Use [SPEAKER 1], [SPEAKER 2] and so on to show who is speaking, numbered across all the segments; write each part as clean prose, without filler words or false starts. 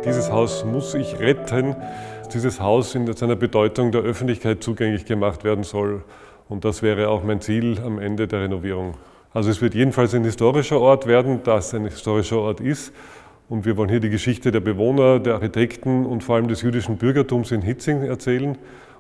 [SPEAKER 1] Dieses Haus muss ich retten. Dieses Haus in seiner Bedeutung der Öffentlichkeit zugänglich gemacht werden soll. Und das wäre auch mein Ziel am Ende der Renovierung. Also es wird jedenfalls ein historischer Ort werden, da es ein historischer Ort ist. Und wir wollen hier die Geschichte der Bewohner, der Architekten und vor allem des jüdischen Bürgertums in Hietzing erzählen.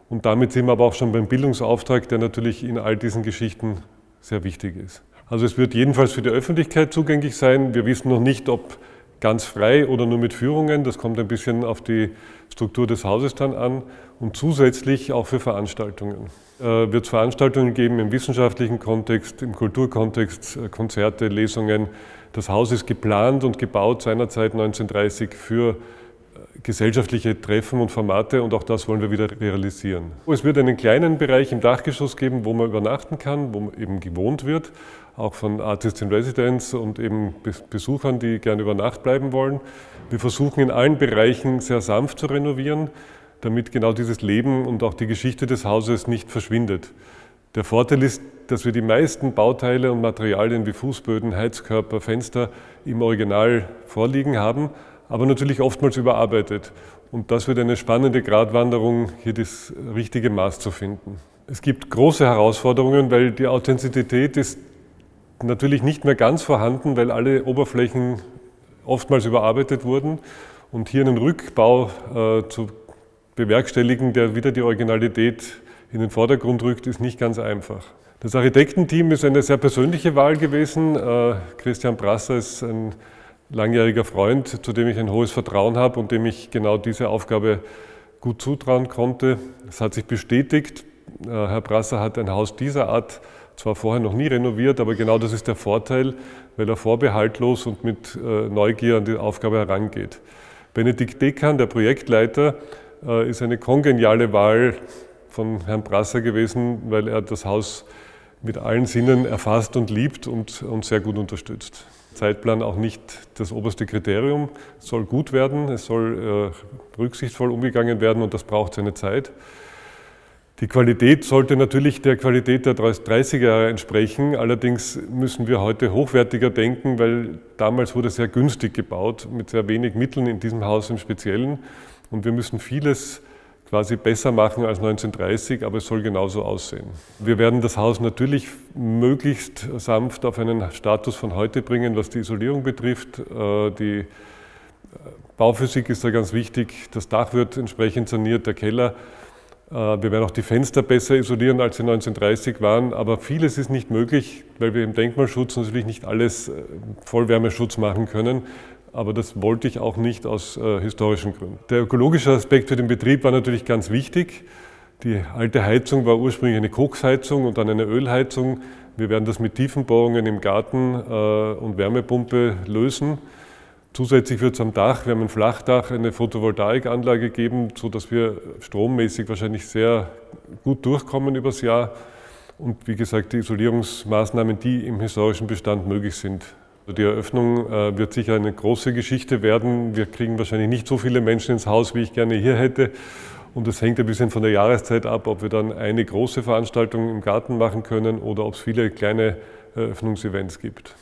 [SPEAKER 1] Und damit sind wir aber auch schon beim Bildungsauftrag, der natürlich in all diesen Geschichten sehr wichtig ist. Also es wird jedenfalls für die Öffentlichkeit zugänglich sein. Wir wissen noch nicht, ob ganz frei oder nur mit Führungen. Das kommt ein bisschen auf die Struktur des Hauses dann an. Und zusätzlich auch für Veranstaltungen. Wird es Veranstaltungen geben im wissenschaftlichen Kontext, im Kulturkontext, Konzerte, Lesungen. Das Haus ist geplant und gebaut seinerzeit 1930 für gesellschaftliche Treffen und Formate und auch das wollen wir wieder realisieren. Es wird einen kleinen Bereich im Dachgeschoss geben, wo man übernachten kann, wo eben gewohnt wird, auch von Artists in Residence und eben Besuchern, die gerne über Nacht bleiben wollen. Wir versuchen in allen Bereichen sehr sanft zu renovieren, damit genau dieses Leben und auch die Geschichte des Hauses nicht verschwindet. Der Vorteil ist, dass wir die meisten Bauteile und Materialien wie Fußböden, Heizkörper, Fenster im Original vorliegen haben, aber natürlich oftmals überarbeitet. Und das wird eine spannende Gratwanderung, hier das richtige Maß zu finden. Es gibt große Herausforderungen, weil die Authentizität ist natürlich nicht mehr ganz vorhanden, weil alle Oberflächen oftmals überarbeitet wurden. Und hier einen Rückbau zu bewerkstelligen, der wieder die Originalität in den Vordergrund rückt, ist nicht ganz einfach. Das Architektenteam ist eine sehr persönliche Wahl gewesen. Christian Brasser ist ein langjähriger Freund, zu dem ich ein hohes Vertrauen habe und dem ich genau diese Aufgabe gut zutrauen konnte. Es hat sich bestätigt. Herr Brasser hat ein Haus dieser Art zwar vorher noch nie renoviert, aber genau das ist der Vorteil, weil er vorbehaltlos und mit Neugier an die Aufgabe herangeht. Benedikt Dekan, der Projektleiter, ist eine kongeniale Wahl von Herrn Brasser gewesen, weil er das Haus mit allen Sinnen erfasst und liebt und uns sehr gut unterstützt. Zeitplan auch nicht das oberste Kriterium. Es soll gut werden, es soll rücksichtsvoll umgegangen werden und das braucht seine Zeit. Die Qualität sollte natürlich der Qualität der 30er Jahre entsprechen, allerdings müssen wir heute hochwertiger denken, weil damals wurde sehr günstig gebaut, mit sehr wenig Mitteln in diesem Haus im Speziellen. Und wir müssen vieles quasi besser machen als 1930, aber es soll genauso aussehen. Wir werden das Haus natürlich möglichst sanft auf einen Status von heute bringen, was die Isolierung betrifft. Die Bauphysik ist da ganz wichtig. Das Dach wird entsprechend saniert, der Keller. Wir werden auch die Fenster besser isolieren, als sie 1930 waren, aber vieles ist nicht möglich, weil wir im Denkmalschutz natürlich nicht alles Vollwärmeschutz machen können. Aber das wollte ich auch nicht aus historischen Gründen. Der ökologische Aspekt für den Betrieb war natürlich ganz wichtig. Die alte Heizung war ursprünglich eine Koksheizung und dann eine Ölheizung. Wir werden das mit Tiefenbohrungen im Garten und Wärmepumpe lösen. Zusätzlich wird es am Dach, wir haben ein Flachdach, eine Photovoltaikanlage geben, sodass wir strommäßig wahrscheinlich sehr gut durchkommen übers Jahr. Und wie gesagt, die Isolierungsmaßnahmen, die im historischen Bestand möglich sind. Die Eröffnung wird sicher eine große Geschichte werden. Wir kriegen wahrscheinlich nicht so viele Menschen ins Haus, wie ich gerne hier hätte. Und es hängt ein bisschen von der Jahreszeit ab, ob wir dann eine große Veranstaltung im Garten machen können oder ob es viele kleine Eröffnungsevents gibt.